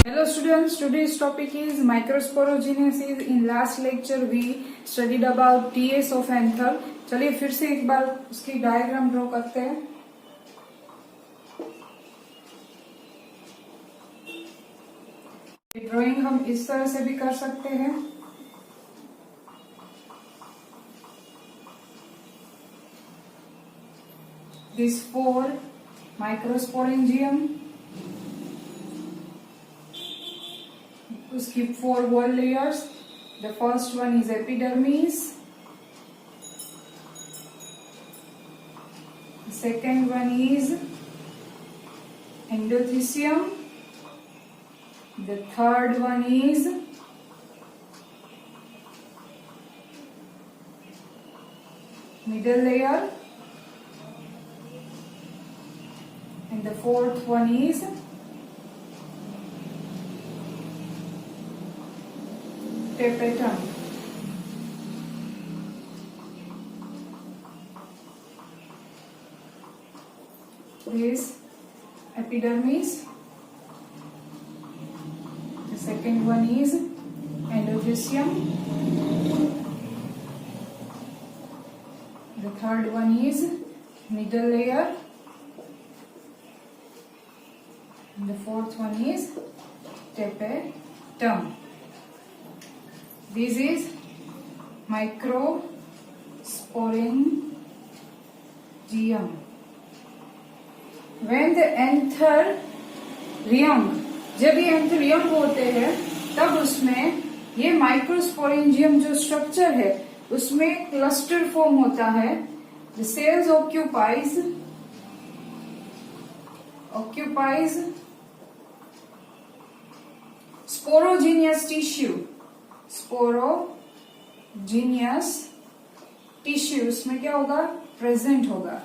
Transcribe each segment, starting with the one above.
Hello students, today's topic is microsporogenesis. In last lecture we studied about TS of anther. चलिए फिर से एक बार उसकी डायग्राम ड्रॉ करते हैं. ड्राइंग हम इस तरह से भी कर सकते हैं. These 4 microsporangium, उसकी 4 wall layers. The first one is epidermis, the second one is endothecium, the third one is middle layer, and the fourth one is tapetum. This epidermis, the second one is endothecium, the third one is middle layer, and the fourth one is tapetum. This is microsporangium. When the anther young, जब ये anther young होते हैं तब उसमें ये microsporangium जो structure है उसमें क्लस्टर फॉर्म होता है. The cells occupies sporogenous tissue. Sporogenous tissue उसमें क्या होगा? प्रेजेंट होगा.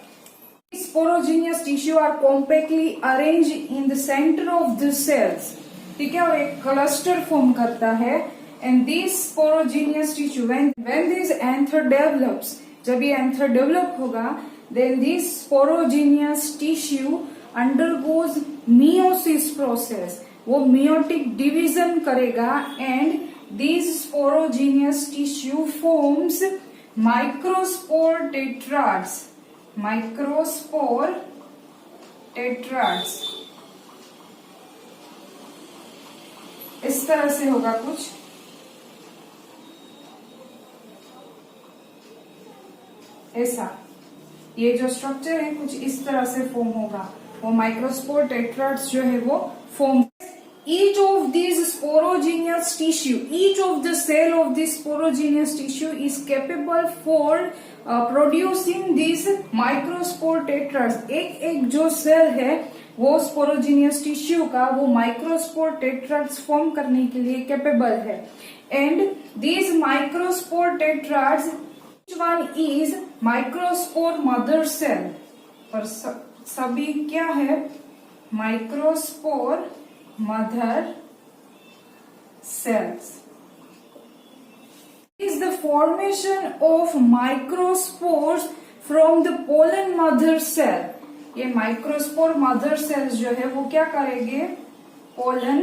Sporogenous tissue are compactly arranged in the center of the cells. ठीक है, और एक क्लस्टर फॉर्म करता है. And this sporogenous tissue, when this anther develops, जब ये anther develop होगा, then this sporogenous tissue undergoes meiosis process. वो meiotic division करेगा and this sporogenous tissue forms microspore tetrads. इस तरह से होगा कुछ. ऐसा ये जो स्ट्रक्चर है कुछ इस तरह से फॉर्म होगा. वो माइक्रोस्पोर टेट्राड्स जो है वो form. Each of these sporogenous tissue, each of the cell of this sporogenous tissue is capable for producing these microspore tetrads. एक जो सेल है वो sporogenous tissue का वो microspore tetrads फॉर्म करने के लिए capable है. And these microspore tetrads, each one is microspore mother cell. और सभी क्या है? Microspore mother cells. Is the formation of microspores from the pollen mother cell. ये microspore mother cells जो है वो क्या करेंगे? pollen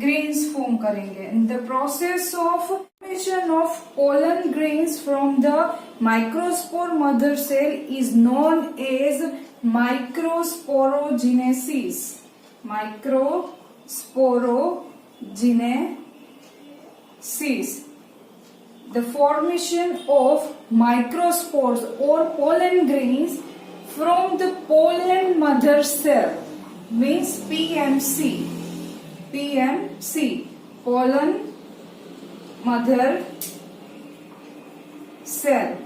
grains form करेंगे. In the process of formation of pollen grains from the microspore mother cell is known as microsporogenesis. Microsporogenesis. The formation of microspores or pollen grains from the pollen mother cell means PMC. Pollen mother cell.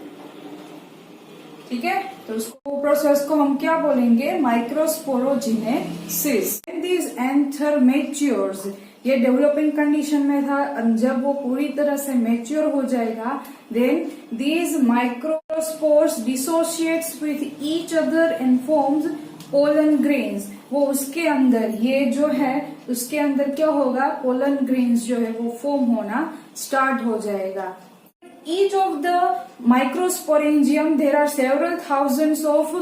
ठीक है, तो उसको process को हम क्या बोलेंगे? Microsporogenesis. This anther matures, ये developing condition में था. जब वो पूरी तरह से मैच्योर हो जाएगा then these microspores dissociates with each other and forms pollen grains. वो उसके अंदर ये जो है उसके अंदर क्या होगा? पोलन ग्रेन्स जो है वो फॉर्म होना स्टार्ट हो जाएगा. each of the microsporangium there are several thousands of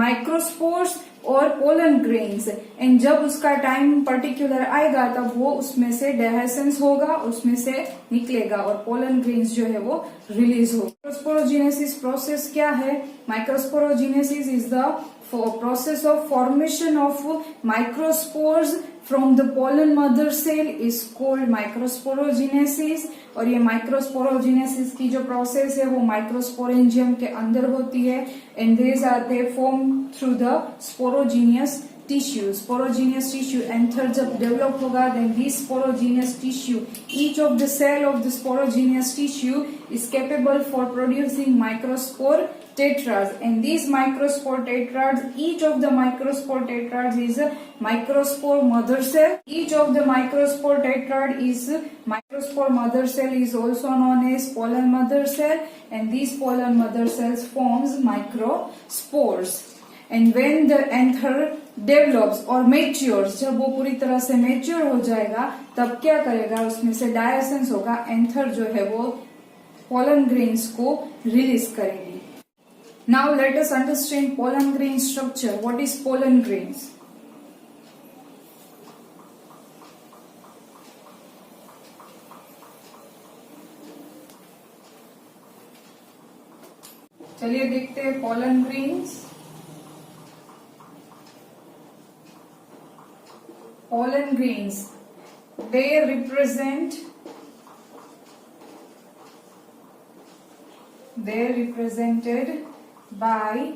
microspores और पोलन ग्रेन्स एंड जब उसका टाइम पर्टिकुलर आएगा तब वो उसमें से डेहेसेंस होगा, उसमें से निकलेगा और पोलन ग्रेन्स जो है वो रिलीज होगा। माइक्रोस्पोरोजेनेसिस प्रोसेस क्या है? Microsporogenesis is the process of formation of microspores from the pollen mother cell is called microsporogenesis। और ये माइक्रोस्पोरोजेनेसिस की जो प्रोसेस है वो माइक्रोस्पोरेंजियम के अंदर होती है and they form through the sporogenous tissue. Sporogenous tissue anther जब डेवलप होगा then this sporogenous tissue, each of the cell of the sporogenous tissue is capable for producing microspore tetrads, and these microspore tetrads, each of the microspore tetrads is a microspore mother cell. Each of the microspore tetrad is microspore mother cell is also known as pollen mother cell, and these pollen mother cells forms microspores। and when the anther develops or matures, जब वो पूरी तरह से mature हो जाएगा तब क्या करेगा, उसमें से डायसेंस होगा, एंथर जो है वो pollen grains को रिलीज करेगी। Now let us understand pollen grain structure. What is pollen grains? चलिए देखते हैं pollen grains। Pollen grains, they represented by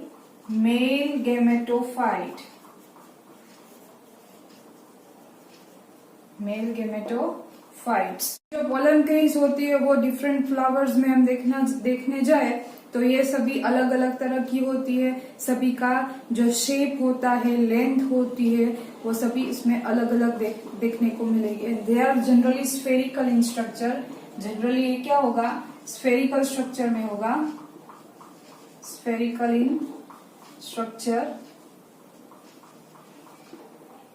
male gametophyte। Male gametophytes. जो पोलन ग्रेन्स होती है वो डिफरेंट फ्लावर्स में हम देखने जाए तो ये सभी अलग अलग तरह की होती है, सभी का जो शेप होता है, लेंथ होती है, वो सभी इसमें अलग अलग देखने को मिलेगी। They are generally spherical in structure. Generally ये क्या होगा, स्फेरिकल स्ट्रक्चर में होगा, spherical in structure.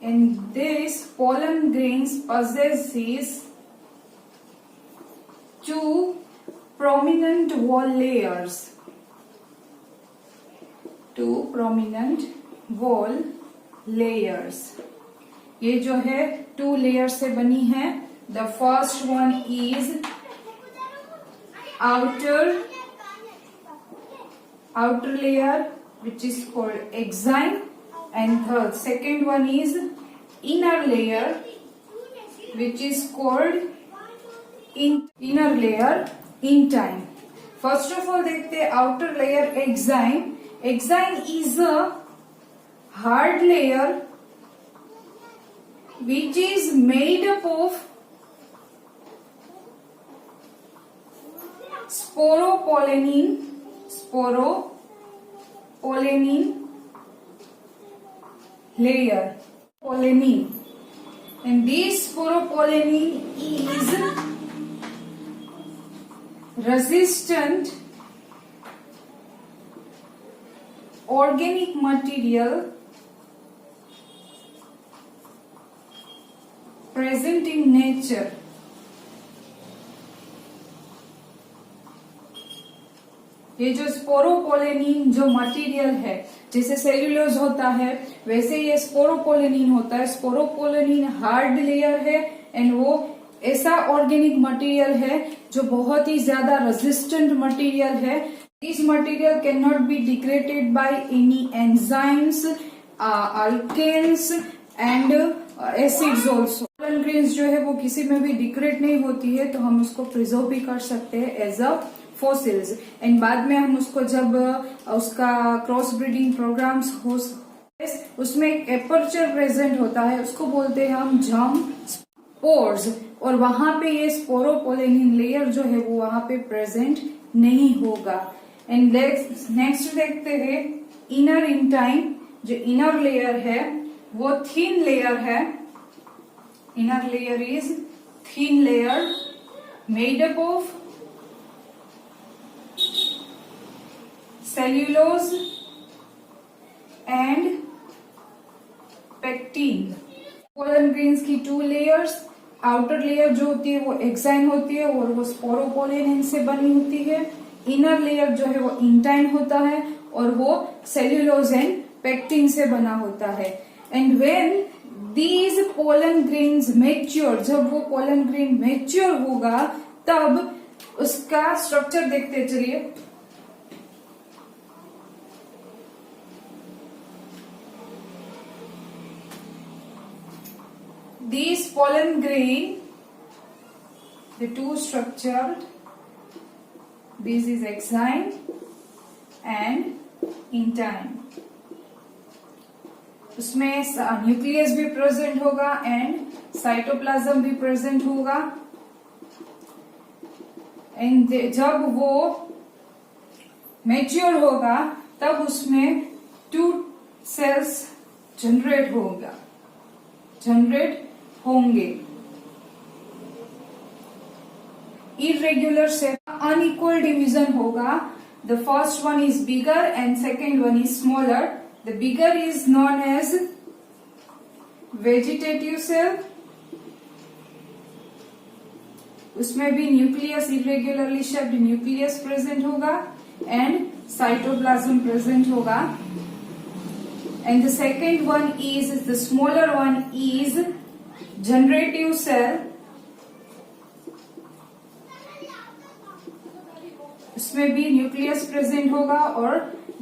And this pollen grains possesses two prominent wall layers. Two prominent wall layers. ये जो है two layers से बनी है। The first one is outer layer which is called exine, and the second one is inner layer which is called inner layer intine। First of all देखते हैं outer layer exine। Exine is a hard layer which is made up of sporopollenin layer, pollenin, and this sporopollenin is resistant organic material present in nature। ये जो sporopollenin जो material है, जैसे cellulose होता है वैसे ये स्पोरोपोलेनिन होता है। स्पोरोपोलेनिन हार्ड लेयर है एंड वो ऐसा ऑर्गेनिक मटेरियल है जो बहुत ही ज्यादा रेजिस्टेंट मटेरियल है। This material can not be degraded by any enzymes, alkanes and acids also. Pollen grains जो है वो किसी में भी डिग्रेड नहीं होती है, तो हम उसको प्रिजर्व भी कर सकते हैं एज अ फॉसिल्स। एंड बाद में हम उसको जब उसका क्रॉस ब्रीडिंग प्रोग्राम्स हो उसमें एक एपर्चर प्रेजेंट होता है, उसको बोलते हैं हम जर्म स्पोर्स, और वहां पे ये स्पोरोपोलेनिन लेयर जो है वो वहां पे प्रेजेंट नहीं होगा। एंड नेक्स्ट देखते हैं इनर इंटाइन। जो इनर लेयर है वो थिन लेयर है। Inner layer is thin layer made up of cellulose and pectin। Pollen grains की two layers, आउटर लेयर जो होती है वो एक्साइन होती है और वो स्पोरोपोलेन से बनी होती है। इनर लेयर जो है वो इंटाइन होता है और वो सेल्यूलोज एंड पेक्टिन से बना होता है। And when these pollen grains mature, जब वो पोलन ग्रेन मैच्योर होगा तब उसका स्ट्रक्चर देखते चलिए। These pollen grain, the two structured, this is exine and intine. उसमें न्यूक्लियस भी प्रेजेंट होगा एंड साइटोप्लाज्म भी प्रेजेंट होगा। एंड जब वो मैच्योर होगा तब उसमें 2 सेल्स जनरेट होंगे। इरेग्युलर सेल, अनइक्वल डिवीजन होगा। The first one is bigger and second one is smaller. The bigger is known as vegetative cell. उसमें भी nucleus, irregularly shaped nucleus present होगा एंड साइटोप्लाज्म प्रेजेंट होगा। And the second one is, the smaller one is generative cell. उसमें भी nucleus present होगा और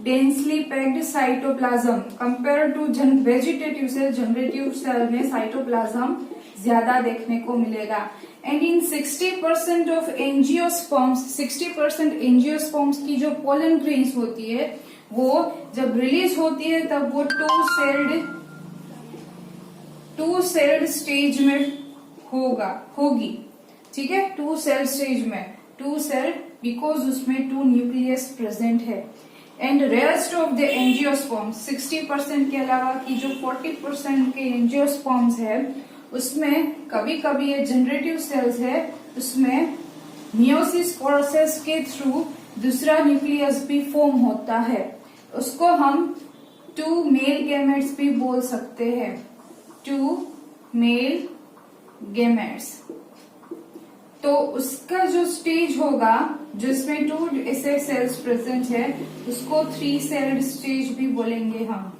densely packed cytoplasm. Compare to vegetative cell, generative cell में cytoplasm ज्यादा देखने को मिलेगा। And in 60% of angiosperms, 60% angiosperms की जो पोलन ग्रेन्स होती है वो जब रिलीज होती है तब वो टू सेल्ड स्टेज में होगी। ठीक है, 2 सेल स्टेज में, 2 सेल बिकॉज उसमें 2 न्यूक्लियस प्रेजेंट है। And rest of the angiosperms, 60% के अलावा की जो 40% के एंजियोस्पर्म्स है उसमें कभी कभी ये जनरेटिव सेल्स है, उसमें मियोसिस प्रोसेस के थ्रू दूसरा न्यूक्लियस भी फॉर्म होता है। उसको हम 2 मेल गैमेट्स भी बोल सकते हैं, 2 मेल गैमेट्स। तो उसका जो स्टेज होगा जिसमें 2 ऐसे सेल्स प्रेजेंट है उसको 3 सेल्ड स्टेज भी बोलेंगे हम।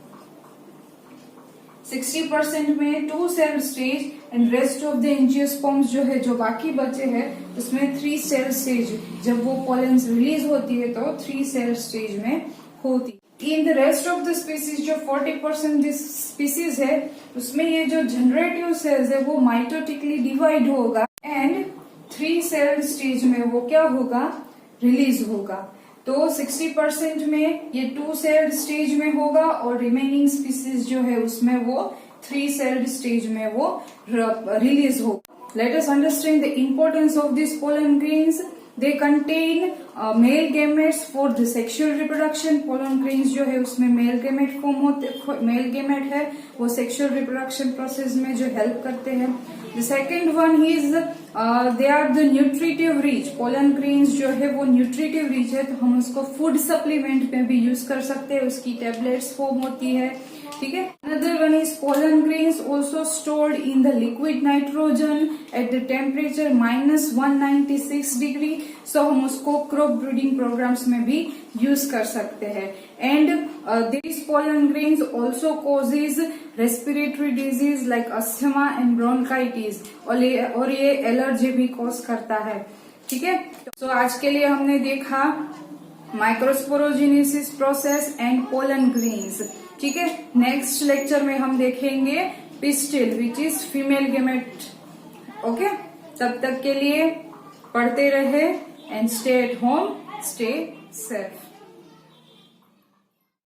60% में 2 cell stage and rest of the angiosperms जो है, जो बाकी बचे हैं उसमें 3 सेल स्टेज। जब वो पोलन रिलीज होती है तो 3 सेल स्टेज में होती। In the rest of the species जो 40% स्पीसीज है उसमें ये जो जनरेटिव सेल्स है वो माइटोटिकली डिवाइड होगा एंड 3 सेल स्टेज में वो क्या होगा, रिलीज होगा। तो 60% में ये 2 सेल स्टेज में होगा और रिमेनिंग स्पीसीज जो है उसमें वो 3 सेल स्टेज में वो रिलीज होगा। Let us understand the importance of this pollen grains. They contain male gametes for the sexual reproduction. Pollen grains जो है उसमें मेल गैमेट फॉर्म होते, मेल गैमेट है वो सेक्सुअल रिप्रोडक्शन प्रोसेस में जो हेल्प करते हैं। The second one is they are the nutritive rich. Pollen grains जो है वो न्यूट्रिटिव रिच है तो हम उसको फूड सप्लीमेंट में भी यूज कर सकते हैं, उसकी टेबलेट्स फॉर्म होती है। ठीक है। Another one is pollen grains also stored in the liquid nitrogen at the temperature -196 degree. So हम उसको क्रॉप ब्रीडिंग प्रोग्राम्स में भी यूज कर सकते हैं। And this pollen grains also causes respiratory disease like asthma and bronchitis और ये allergy भी कॉज करता है। ठीक है। सो आज के लिए हमने देखा microsporogenesis process and pollen grains. ठीक है। नेक्स्ट लेक्चर में हम देखेंगे pistil which is female gamete. Okay, तब तक के लिए पढ़ते रहे and stay at home, stay safe.